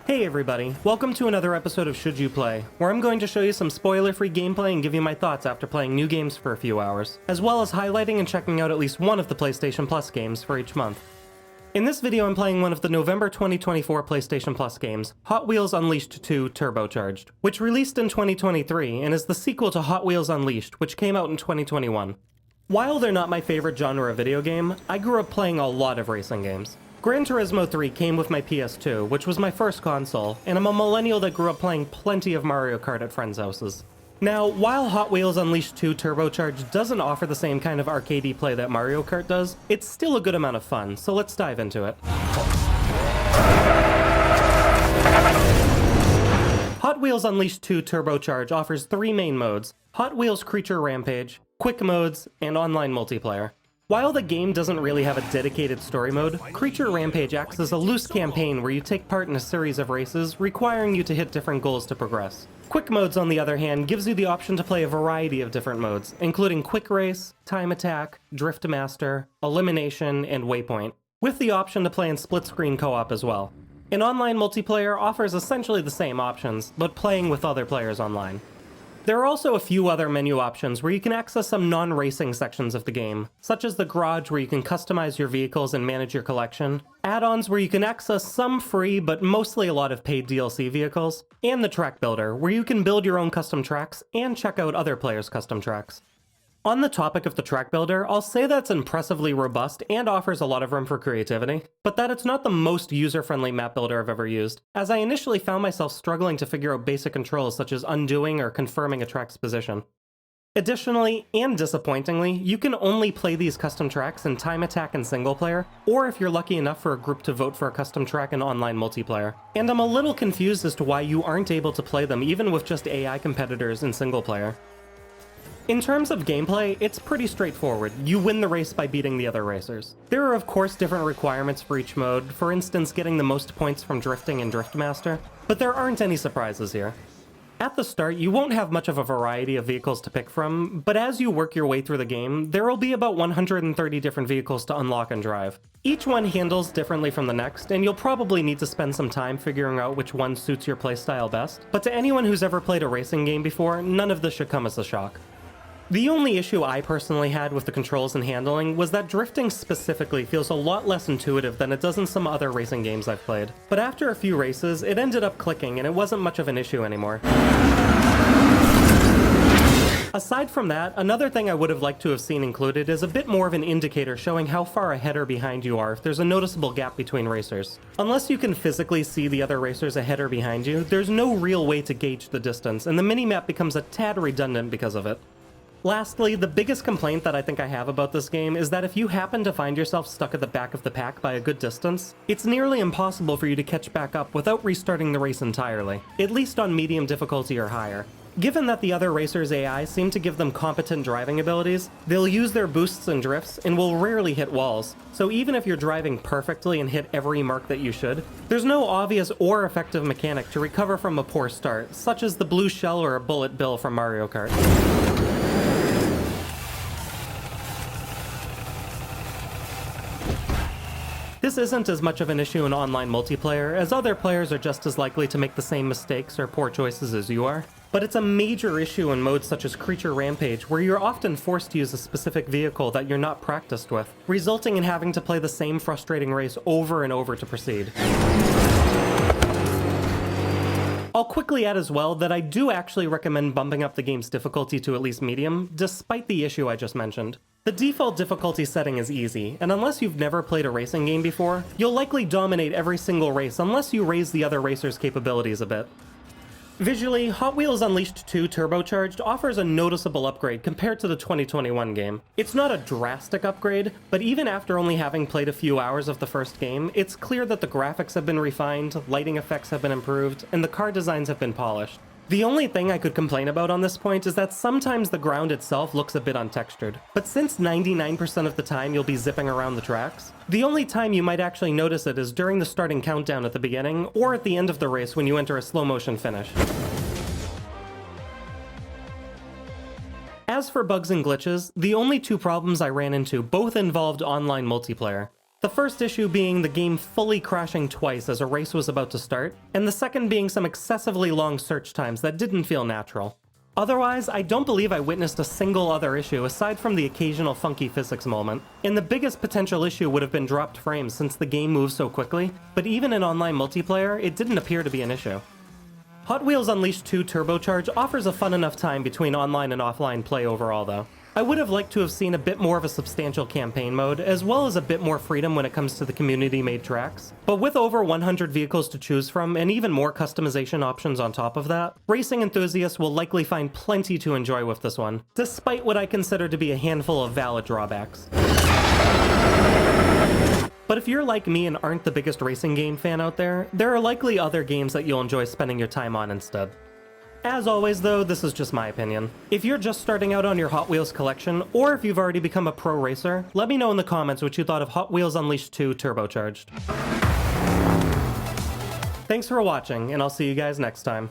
Hey everybody, welcome to another episode of Should You Play, where I'm going to show you some spoiler-free gameplay and give you my thoughts after playing new games for a few hours, as well as highlighting and checking out at least one of the PlayStation Plus games for each month. In this video I'm playing one of the November 2024 PlayStation Plus games, Hot Wheels Unleashed 2 Turbocharged, which released in 2023 and is the sequel to Hot Wheels Unleashed, which came out in 2021. While they're not my favorite genre of video game, I grew up playing a lot of racing games. Gran Turismo 3 came with my PS2, which was my first console, and I'm a millennial that grew up playing plenty of Mario Kart at friends' houses. Now, while Hot Wheels Unleashed 2 Turbocharged doesn't offer the same kind of arcadey play that Mario Kart does, it's still a good amount of fun, so let's dive into it. Hot Wheels Unleashed 2 Turbocharged offers three main modes: Hot Wheels Creature Rampage, Quick Modes, and Online Multiplayer. While the game doesn't really have a dedicated story mode, Creature Rampage acts as a loose campaign where you take part in a series of races, requiring you to hit different goals to progress. Quick Modes, on the other hand, gives you the option to play a variety of different modes, including Quick Race, Time Attack, Drift Master, Elimination, and Waypoint, with the option to play in split-screen co-op as well. An online multiplayer offers essentially the same options, but playing with other players online. There are also a few other menu options where you can access some non-racing sections of the game, such as the garage where you can customize your vehicles and manage your collection, add-ons where you can access some free but mostly a lot of paid DLC vehicles, and the track builder where you can build your own custom tracks and check out other players' custom tracks. On the topic of the track builder, I'll say that it's impressively robust and offers a lot of room for creativity, but that it's not the most user-friendly map builder I've ever used, as I initially found myself struggling to figure out basic controls such as undoing or confirming a track's position. Additionally, and disappointingly, you can only play these custom tracks in Time Attack and single player, or if you're lucky enough for a group to vote for a custom track in online multiplayer. And I'm a little confused as to why you aren't able to play them even with just AI competitors in single player. In terms of gameplay, it's pretty straightforward. You win the race by beating the other racers. There are of course different requirements for each mode, for instance getting the most points from drifting and Drift Master, but there aren't any surprises here. At the start, you won't have much of a variety of vehicles to pick from, but as you work your way through the game, there will be about 130 different vehicles to unlock and drive. Each one handles differently from the next, and you'll probably need to spend some time figuring out which one suits your playstyle best, but to anyone who's ever played a racing game before, none of this should come as a shock. The only issue I personally had with the controls and handling was that drifting specifically feels a lot less intuitive than it does in some other racing games I've played. But after a few races, it ended up clicking and it wasn't much of an issue anymore. Aside from that, another thing I would have liked to have seen included is a bit more of an indicator showing how far ahead or behind you are if there's a noticeable gap between racers. Unless you can physically see the other racers ahead or behind you, there's no real way to gauge the distance, and the minimap becomes a tad redundant because of it. Lastly, the biggest complaint that I think I have about this game is that if you happen to find yourself stuck at the back of the pack by a good distance, it's nearly impossible for you to catch back up without restarting the race entirely, at least on medium difficulty or higher. Given that the other racers' AI seem to give them competent driving abilities, they'll use their boosts and drifts and will rarely hit walls, so even if you're driving perfectly and hit every mark that you should, there's no obvious or effective mechanic to recover from a poor start, such as the blue shell or a bullet bill from Mario Kart. This isn't as much of an issue in online multiplayer, as other players are just as likely to make the same mistakes or poor choices as you are. But it's a major issue in modes such as Creature Rampage, where you're often forced to use a specific vehicle that you're not practiced with, resulting in having to play the same frustrating race over and over to proceed. I'll quickly add as well that I do actually recommend bumping up the game's difficulty to at least medium, despite the issue I just mentioned. The default difficulty setting is easy, and unless you've never played a racing game before, you'll likely dominate every single race unless you raise the other racers' capabilities a bit. Visually, Hot Wheels Unleashed 2 Turbocharged offers a noticeable upgrade compared to the 2021 game. It's not a drastic upgrade, but even after only having played a few hours of the first game, it's clear that the graphics have been refined, lighting effects have been improved, and the car designs have been polished. The only thing I could complain about on this point is that sometimes the ground itself looks a bit untextured, but since 99% of the time you'll be zipping around the tracks, the only time you might actually notice it is during the starting countdown at the beginning, or at the end of the race when you enter a slow-motion finish. As for bugs and glitches, the only two problems I ran into both involved online multiplayer. The first issue being the game fully crashing twice as a race was about to start, and the second being some excessively long search times that didn't feel natural. Otherwise, I don't believe I witnessed a single other issue aside from the occasional funky physics moment. And the biggest potential issue would have been dropped frames since the game moves so quickly, but even in online multiplayer, it didn't appear to be an issue. Hot Wheels Unleashed 2 Turbocharged offers a fun enough time between online and offline play overall though. I would have liked to have seen a bit more of a substantial campaign mode, as well as a bit more freedom when it comes to the community-made tracks. But with over 100 vehicles to choose from, and even more customization options on top of that, racing enthusiasts will likely find plenty to enjoy with this one, despite what I consider to be a handful of valid drawbacks. But if you're like me and aren't the biggest racing game fan out there, there are likely other games that you'll enjoy spending your time on instead. As always though, this is just my opinion. If you're just starting out on your Hot Wheels collection, or if you've already become a pro racer, let me know in the comments what you thought of Hot Wheels Unleashed 2 Turbocharged. Thanks for watching, and I'll see you guys next time.